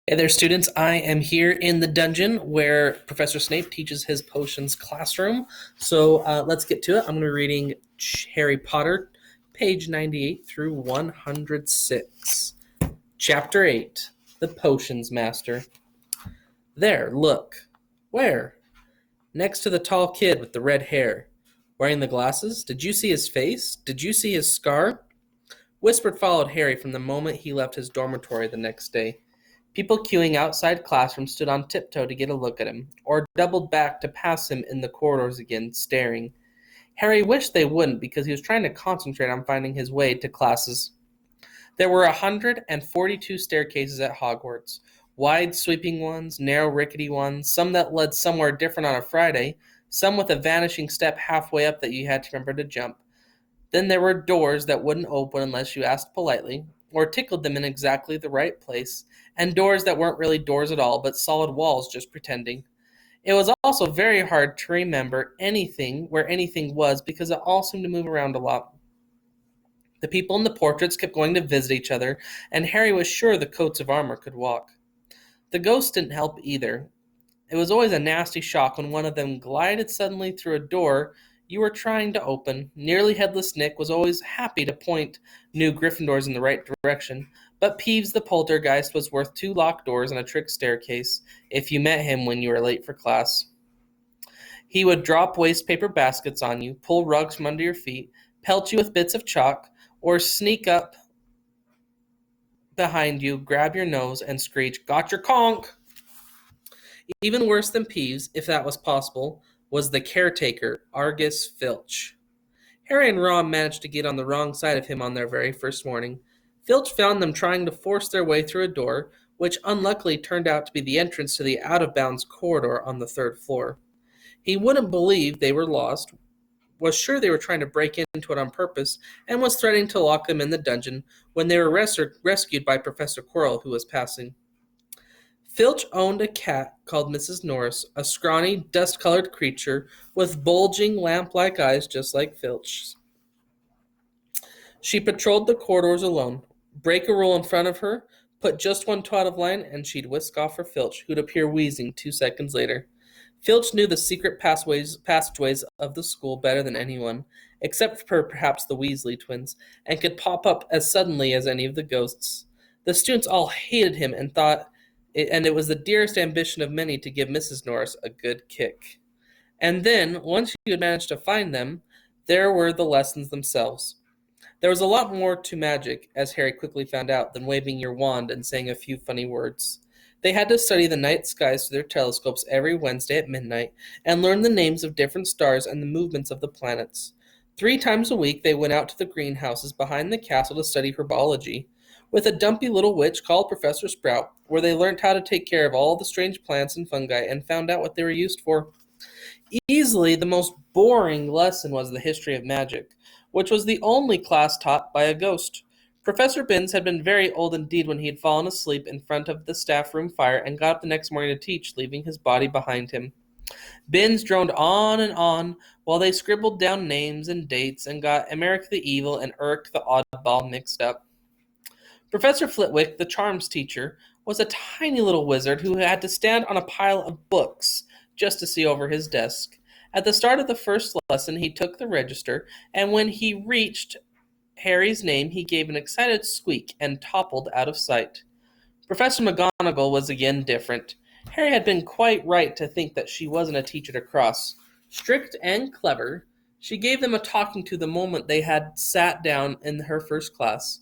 Hey there, students. I am here in the dungeon where Professor Snape teaches his potions classroom. So let's get to it. I'm going to be reading Harry Potter, page 98 through 106. Chapter 8 The Potions Master. There, look. Where? Next to the tall kid with the red hair. Wearing the glasses? Did you see his face? Did you see his scar? Whispered followed Harry from the moment he left his dormitory the next day. People queuing outside classrooms stood on tiptoe to get a look at him, or doubled back to pass him in the corridors again, staring. Harry wished they wouldn't because he was trying to concentrate on finding his way to classes. There were 142 staircases at Hogwarts, wide sweeping ones, narrow rickety ones, some that led somewhere different on a Friday, some with a vanishing step halfway up that you had to remember to jump. Then there were doors that wouldn't open unless you asked politely, or tickled them in exactly the right place, and doors that weren't really doors at all, but solid walls just pretending. It was also very hard to remember anything where anything was because it all seemed to move around a lot. The people in the portraits kept going to visit each other, and Harry was sure the coats of armor could walk. The ghosts didn't help either. It was always a nasty shock when one of them glided suddenly through a door you were trying to open. Nearly Headless Nick was always happy to point new Gryffindors in the right direction, but Peeves the Poltergeist was worth 2 locked doors and a trick staircase if you met him when you were late for class. He would drop waste paper baskets on you, pull rugs from under your feet, pelt you with bits of chalk, or sneak up behind you, grab your nose, and screech, "Got your conch!" Even worse than Peeves, if that was possible, was the caretaker, Argus Filch. Harry and Ron managed to get on the wrong side of him on their very first morning. Filch found them trying to force their way through a door, which unluckily turned out to be the entrance to the out-of-bounds corridor on the third floor. He wouldn't believe they were lost, was sure they were trying to break into it on purpose, and was threatening to lock them in the dungeon when they were rescued by Professor Quirrell, who was passing. Filch owned a cat called Mrs. Norris, a scrawny, dust-colored creature with bulging, lamp-like eyes just like Filch's. She patrolled the corridors alone. Break a rule in front of her, put just one toe out of line, and she'd whisk off for Filch, who'd appear wheezing 2 seconds later. Filch knew the secret passageways of the school better than anyone, except for perhaps the Weasley twins, and could pop up as suddenly as any of the ghosts. The students all hated him and it was the dearest ambition of many to give Mrs. Norris a good kick. And then, once you had managed to find them, there were the lessons themselves. There was a lot more to magic, as Harry quickly found out, than waving your wand and saying a few funny words. They had to study the night skies through their telescopes every Wednesday at midnight and learn the names of different stars and the movements of the planets. 3 times a week they went out to the greenhouses behind the castle to study herbology with a dumpy little witch called Professor Sprout, where they learned how to take care of all the strange plants and fungi and found out what they were used for. Easily the most boring lesson was the history of magic, which was the only class taught by a ghost. Professor Binns had been very old indeed when he had fallen asleep in front of the staff room fire and got up the next morning to teach, leaving his body behind him. Binns droned on and on while they scribbled down names and dates and got Emeric the Evil and Urk the Oddball mixed up. Professor Flitwick, the charms teacher, was a tiny little wizard who had to stand on a pile of books just to see over his desk. At the start of the first lesson, he took the register, and when he reached Harry's name, he gave an excited squeak and toppled out of sight. Professor McGonagall was again different. Harry had been quite right to think that she wasn't a teacher to cross. Strict and clever, she gave them a talking to the moment they had sat down in her first class.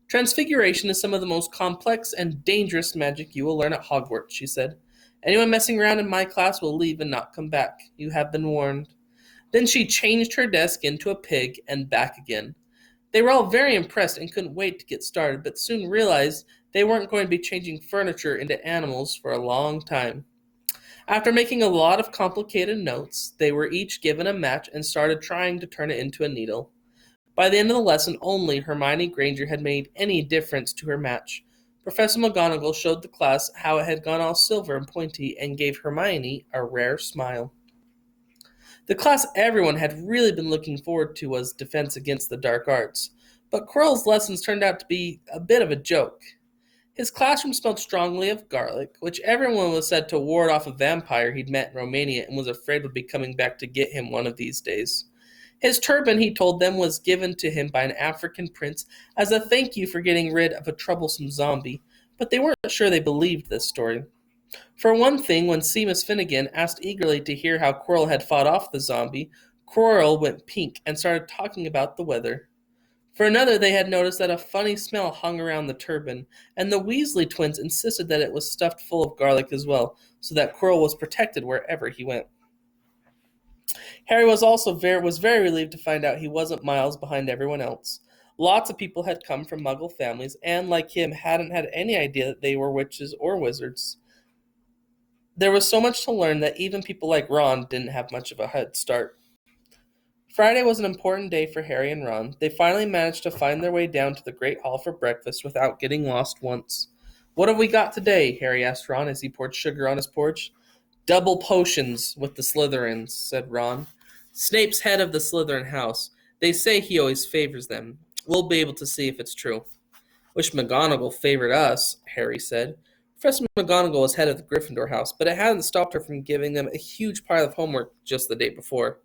Transfiguration is some of the most complex and dangerous magic you will learn at Hogwarts, she said. Anyone messing around in my class will leave and not come back. You have been warned. Then she changed her desk into a pig and back again. They were all very impressed and couldn't wait to get started, but soon realized they weren't going to be changing furniture into animals for a long time. After making a lot of complicated notes, they were each given a match and started trying to turn it into a needle. By the end of the lesson, only Hermione Granger had made any difference to her match. Professor McGonagall showed the class how it had gone all silver and pointy and gave Hermione a rare smile. The class everyone had really been looking forward to was Defense Against the Dark Arts, but Quirrell's lessons turned out to be a bit of a joke. His classroom smelled strongly of garlic, which everyone was said to ward off a vampire he'd met in Romania and was afraid would be coming back to get him one of these days. His turban, he told them, was given to him by an African prince as a thank you for getting rid of a troublesome zombie, but they weren't sure they believed this story. For one thing, when Seamus Finnegan asked eagerly to hear how Quirrell had fought off the zombie, Quirrell went pink and started talking about the weather. For another, they had noticed that a funny smell hung around the turban, and the Weasley twins insisted that it was stuffed full of garlic as well, so that Quirrell was protected wherever he went. Harry was very relieved to find out he wasn't miles behind everyone else. Lots of people had come from Muggle families, and like him, hadn't had any idea that they were witches or wizards. There was so much to learn that even people like Ron didn't have much of a head start. Friday was an important day for Harry and Ron. They finally managed to find their way down to the Great Hall for breakfast without getting lost once. "What have we got today?" Harry asked Ron as he poured sugar on his porridge. "Double potions with the Slytherins," said Ron. "Snape's head of the Slytherin house. They say he always favors them. We'll be able to see if it's true." "Wish McGonagall favored us," Harry said. Professor McGonagall was head of the Gryffindor house, but it hadn't stopped her from giving them a huge pile of homework just the day before.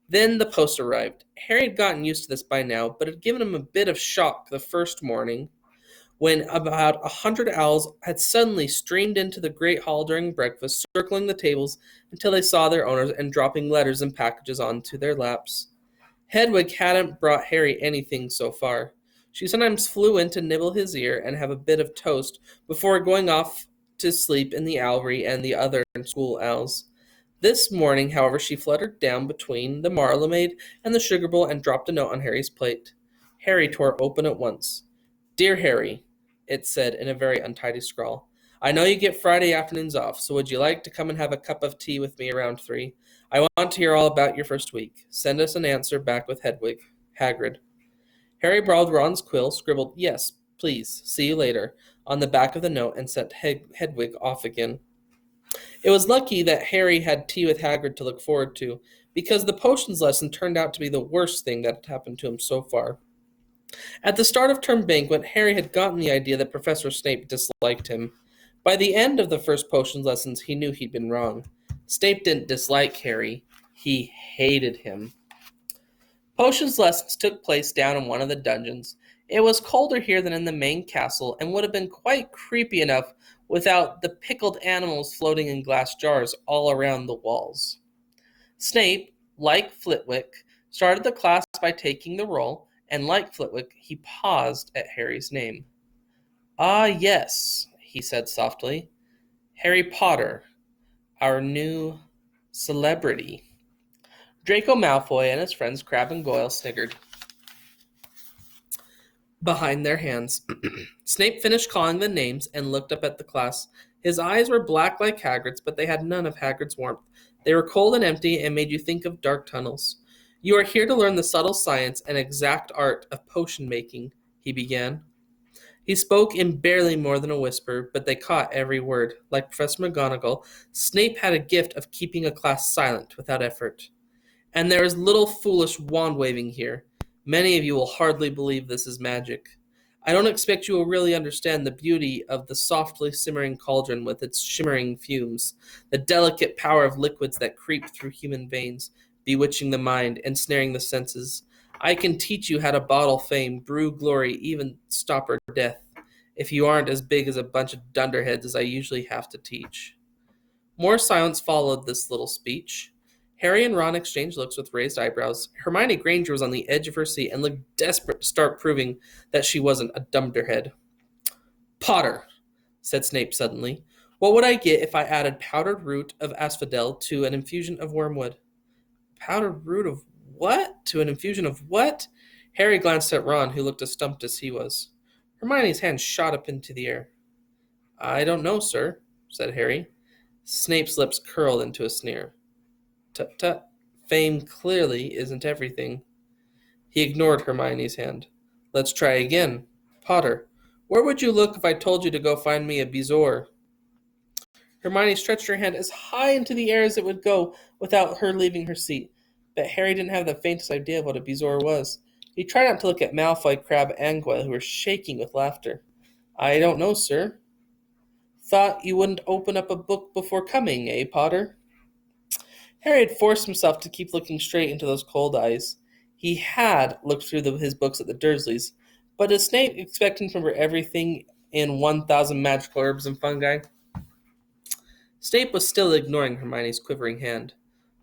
Then the post arrived. Harry had gotten used to this by now, but it had given him a bit of shock the first morning when about 100 owls had suddenly streamed into the great hall during breakfast, circling the tables until they saw their owners and dropping letters and packages onto their laps. Hedwig hadn't brought Harry anything so far. She sometimes flew in to nibble his ear and have a bit of toast before going off to sleep in the owlry and the other school owls. This morning, however, she fluttered down between the Marla maid and the sugar bowl and dropped a note on Harry's plate. Harry tore it open at once. "Dear Harry," it said in a very untidy scrawl, "I know you get Friday afternoons off, so would you like to come and have a cup of tea with me around 3? I want to hear all about your first week. Send us an answer back with Hedwig. Hagrid." Harry borrowed Ron's quill, scribbled, "Yes, please, see you later," on the back of the note and sent Hedwig off again. It was lucky that Harry had tea with Hagrid to look forward to, because the potions lesson turned out to be the worst thing that had happened to him so far. At the start of term banquet, Harry had gotten the idea that Professor Snape disliked him. By the end of the first potions lessons, he knew he'd been wrong. Snape didn't dislike Harry, he hated him. Potions lessons took place down in one of the dungeons. It was colder here than in the main castle, and would have been quite creepy enough without the pickled animals floating in glass jars all around the walls. Snape, like Flitwick, started the class by taking the roll, and like Flitwick, he paused at Harry's name. "Ah, yes," he said softly. "Harry Potter, our new celebrity." Draco Malfoy and his friends Crabbe and Goyle sniggered behind their hands. Snape finished calling the names and looked up at the class. His eyes were black like Hagrid's, but they had none of Hagrid's warmth. They were cold and empty and made you think of dark tunnels. "You are here to learn the subtle science and exact art of potion making," he began. He spoke in barely more than a whisper, but they caught every word. Like Professor McGonagall, Snape had a gift of keeping a class silent without effort. "And there is little foolish wand-waving here. Many of you will hardly believe this is magic. I don't expect you will really understand the beauty of the softly simmering cauldron with its shimmering fumes, the delicate power of liquids that creep through human veins, bewitching the mind, ensnaring the senses. I can teach you how to bottle fame, brew glory, even stopper death, if you aren't as big as a bunch of dunderheads as I usually have to teach." More silence followed this little speech. Harry and Ron exchanged looks with raised eyebrows. Hermione Granger was on the edge of her seat and looked desperate to start proving that she wasn't a dunderhead. "Potter," said Snape suddenly, "what would I get if I added powdered root of asphodel to an infusion of wormwood?" "Powdered root of what? To an infusion of what?" Harry glanced at Ron, who looked as stumped as he was. Hermione's hand shot up into the air. "I don't know, sir," said Harry. Snape's lips curled into a sneer. "Tut tut. Fame clearly isn't everything." He ignored Hermione's hand. "Let's try again. Potter, where would you look if I told you to go find me a bezoar?" Hermione stretched her hand as high into the air as it would go without her leaving her seat. But Harry didn't have the faintest idea of what a bezoar was. He tried not to look at Malfoy, Crabbe, and Goyle, who were shaking with laughter. I don't know, sir. Thought you wouldn't open up a book before coming, eh, Potter? Harry had forced himself to keep looking straight into those cold eyes. He had looked through his books at the Dursleys, but did Snape expect him to remember everything in 1,000 magical herbs and fungi? Snape was still ignoring Hermione's quivering hand.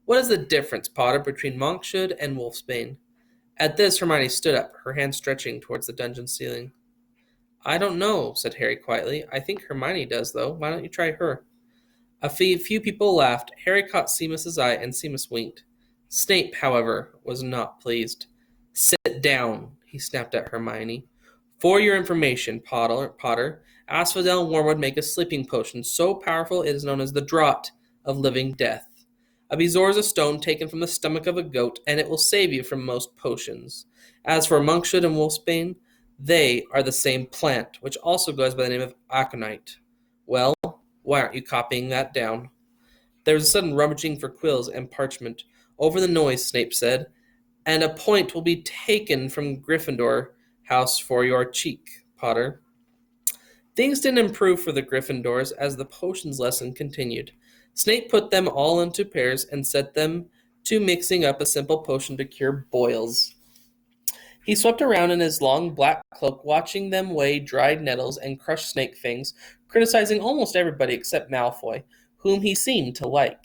What is the difference, Potter, between Monkshood and Wolfsbane? At this, Hermione stood up, her hand stretching towards the dungeon ceiling. I don't know, said Harry quietly. I think Hermione does, though. Why don't you try her? A few people laughed. Harry caught Seamus's eye, and Seamus winked. Snape, however, was not pleased. Sit down, he snapped at Hermione. For your information, Potter, Asphodel and Wormwood make a sleeping potion so powerful it is known as the Draught of Living Death. A bezoar is a stone taken from the stomach of a goat, and it will save you from most potions. As for Monkshood and Wolfsbane, they are the same plant, which also goes by the name of aconite. Well, why aren't you copying that down? There was a sudden rummaging for quills and parchment. Over the noise, Snape said, and a point will be taken from Gryffindor house for your cheek, Potter. Things didn't improve for the Gryffindors as the potions lesson continued. Snape put them all into pairs and set them to mixing up a simple potion to cure boils. He swept around in his long black cloak, watching them weigh dried nettles and crush snake fangs, criticizing almost everybody except Malfoy, whom he seemed to like.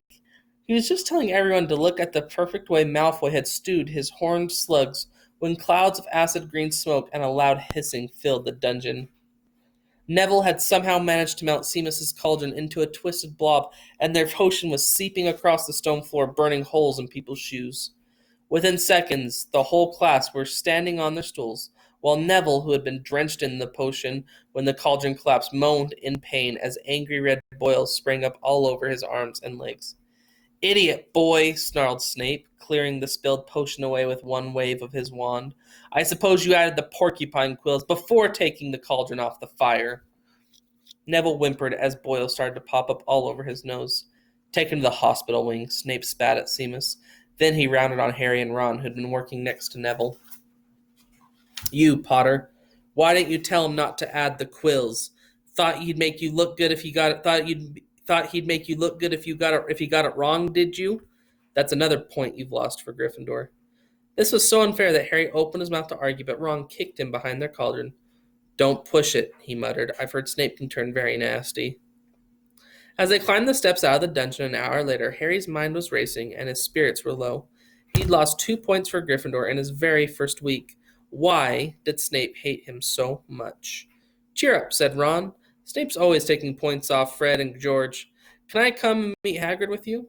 He was just telling everyone to look at the perfect way Malfoy had stewed his horned slugs when clouds of acid green smoke and a loud hissing filled the dungeon. Neville had somehow managed to melt Seamus's cauldron into a twisted blob, and their potion was seeping across the stone floor, burning holes in people's shoes. Within seconds, the whole class were standing on their stools, while Neville, who had been drenched in the potion when the cauldron collapsed, moaned in pain as angry red boils sprang up all over his arms and legs. Idiot boy, snarled Snape, clearing the spilled potion away with one wave of his wand. I suppose you added the porcupine quills before taking the cauldron off the fire. Neville whimpered as boils started to pop up all over his nose. Taken to the hospital wing, Snape spat at Seamus. Then he rounded on Harry and Ron, who'd been working next to Neville. You, Potter, why didn't you tell him not to add the quills? Thought he'd make you look good if you got it. Thought he'd make you look good if you got it wrong, did you? That's another point you've lost for Gryffindor. This was so unfair that Harry opened his mouth to argue, but Ron kicked him behind their cauldron. Don't push it, he muttered. I've heard Snape can turn very nasty. As they climbed the steps out of the dungeon an hour later, Harry's mind was racing and his spirits were low. He'd lost 2 points for Gryffindor in his very first week. Why did Snape hate him so much? Cheer up, said Ron. Snape's always taking points off Fred and George. Can I come and meet Hagrid with you?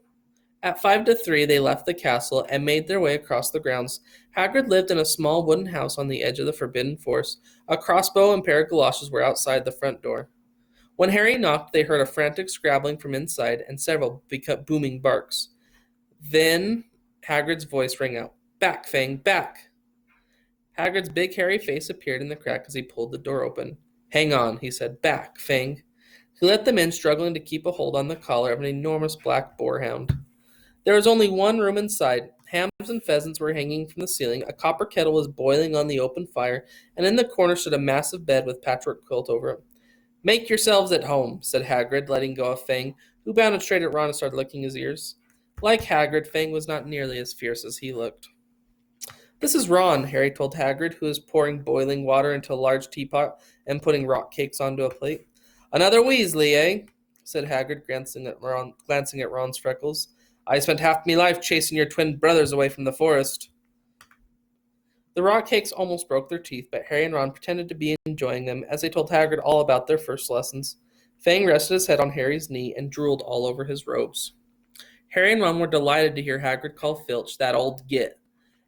At 5 to 3, they left the castle and made their way across the grounds. Hagrid lived in a small wooden house on the edge of the Forbidden Forest. A crossbow and pair of galoshes were outside the front door. When Harry knocked, they heard a frantic scrabbling from inside and several booming barks. Then Hagrid's voice rang out. Back, Fang, back! Hagrid's big hairy face appeared in the crack as he pulled the door open. Hang on, he said. Back, Fang. He let them in, struggling to keep a hold on the collar of an enormous black boarhound. There was only one room inside. Hams and pheasants were hanging from the ceiling, a copper kettle was boiling on the open fire, and in the corner stood a massive bed with patchwork quilt over it. Make yourselves at home, said Hagrid, letting go of Fang, who bounded straight at Ron and started licking his ears. Like Hagrid, Fang was not nearly as fierce as he looked. This is Ron, Harry told Hagrid, who was pouring boiling water into a large teapot and putting rock cakes onto a plate. Another Weasley, eh? Said Hagrid, glancing at Ron's freckles. I spent half me life chasing your twin brothers away from the forest. The rock cakes almost broke their teeth, but Harry and Ron pretended to be enjoying them as they told Hagrid all about their first lessons. Fang rested his head on Harry's knee and drooled all over his robes. Harry and Ron were delighted to hear Hagrid call Filch that old git.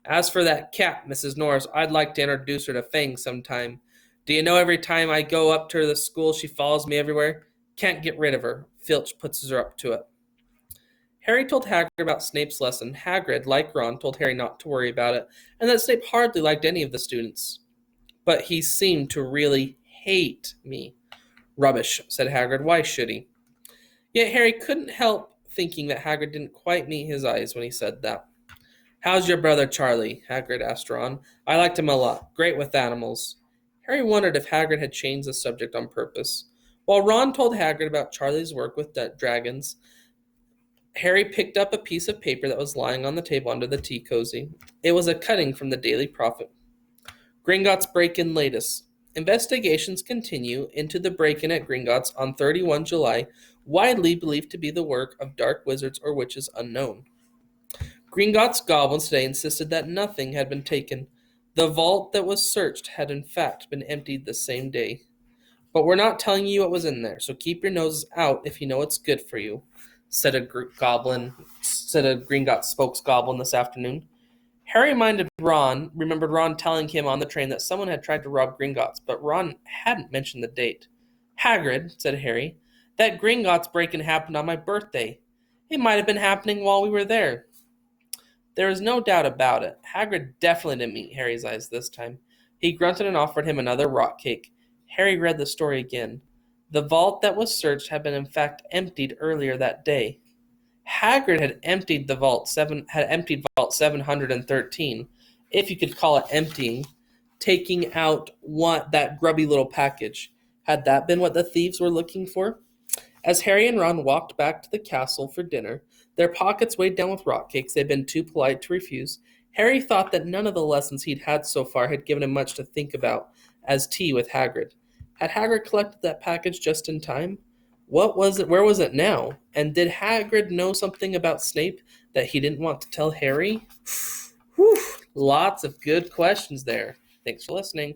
As for that cat, Mrs. Norris, I'd like to introduce her to Fang sometime. Do you know every time I go up to the school, she follows me everywhere? Can't get rid of her. Filch puts her up to it. Harry told Hagrid about Snape's lesson. Hagrid, like Ron, told Harry not to worry about it, and that Snape hardly liked any of the students. But he seemed to really hate me. Rubbish, said Hagrid. Why should he? Yet Harry couldn't help thinking that Hagrid didn't quite meet his eyes when he said that. How's your brother Charlie? Hagrid asked Ron. I liked him a lot. Great with animals. Harry wondered if Hagrid had changed the subject on purpose. While Ron told Hagrid about Charlie's work with dragons, Harry picked up a piece of paper that was lying on the table under the tea cozy. It was a cutting from the Daily Prophet. Gringotts break-in latest. Investigations continue into the break-in at Gringotts on 31 July, widely believed to be the work of dark wizards or witches unknown. Gringotts goblins today insisted that nothing had been taken. The vault that was searched had in fact been emptied the same day. But we're not telling you what was in there, so keep your noses out if you know it's good for you, said a Gringotts spokesgoblin this afternoon. Harry remembered Ron telling him on the train that someone had tried to rob Gringotts, but Ron hadn't mentioned the date. Hagrid, said Harry, that Gringotts break-in happened on my birthday. It might have been happening while we were there. There was no doubt about it. Hagrid definitely didn't meet Harry's eyes this time. He grunted and offered him another rock cake. Harry read the story again. The vault that was searched had been in fact emptied earlier that day. Hagrid had emptied vault 713, if you could call it emptying, taking out that grubby little package. Had that been what the thieves were looking for? As Harry and Ron walked back to the castle for dinner, their pockets weighed down with rock cakes they'd been too polite to refuse, Harry thought that none of the lessons he'd had so far had given him much to think about as tea with Hagrid. Had Hagrid collected that package just in time? What was it? Where was it now? And did Hagrid know something about Snape that he didn't want to tell Harry? Whew, lots of good questions there. Thanks for listening.